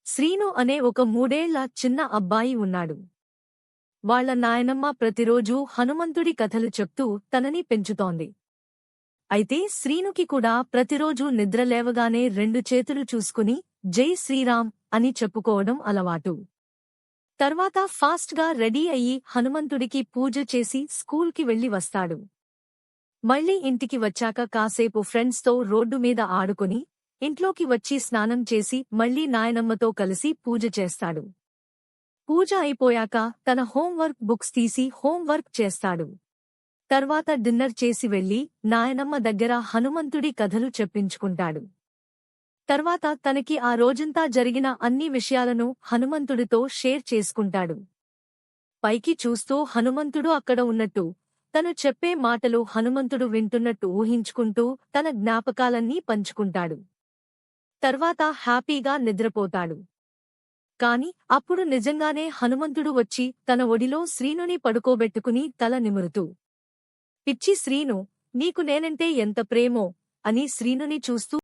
శ్రీను అనే ఒక 3 ఏళ్ల చిన్న అబ్బాయి ఉన్నాడు. వాళ్ళ నాయనమ్మ ప్రతిరోజూ హనుమంతుడి కథలు చెప్తూ తనని పెంచుతోంది. అయితే శ్రీనుకి కూడా ప్రతిరోజూ నిద్రలేవగానే 2 చేతులు చూసుకుని జై శ్రీరామ్ అని చెప్పుకోవడం అలవాటు. తర్వాత ఫాస్ట్గా రెడీ అయ్యి హనుమంతుడికి పూజ చేసి స్కూల్కి వెళ్లి వస్తాడు. మళ్ళీ ఇంటికి వచ్చాక కాసేపు ఫ్రెండ్స్తో రోడ్డు మీద ఆడుకుని ఇంట్లోకి వచ్చి స్నానం చేసి మళ్లీ నాయనమ్మతో కలిసి పూజ చేస్తాడు. పూజ అయిపోయాక తన హోంవర్క్ బుక్స్ తీసి హోంవర్క్ చేస్తాడు. తర్వాత డిన్నర్ చేసి వెళ్లి నాయనమ్మ దగ్గర హనుమంతుడి కథలు చెప్పించుకుంటాడు. తర్వాత తనకి ఆ రోజంతా జరిగిన అన్ని విషయాలను హనుమంతుడితో షేర్ చేసుకుంటాడు. పైకి చూస్తూ హనుమంతుడు అక్కడ ఉన్నట్టు, తను చెప్పే మాటలు హనుమంతుడు వింటున్నట్టు ఊహించుకుంటూ తన జ్ఞాపకాలన్నీ పంచుకుంటాడు. తర్వాత హ్యాపీగా నిద్రపోతాడు. కాని అప్పుడు నిజంగానే హనుమంతుడు వచ్చి తన ఒడిలో శ్రీనుని పడుకోబెట్టుకుని తల నిమురుతూ, పిచ్చి శ్రీను, నీకు నేనంటే ఎంత ప్రేమో అని శ్రీనుని చూస్తూ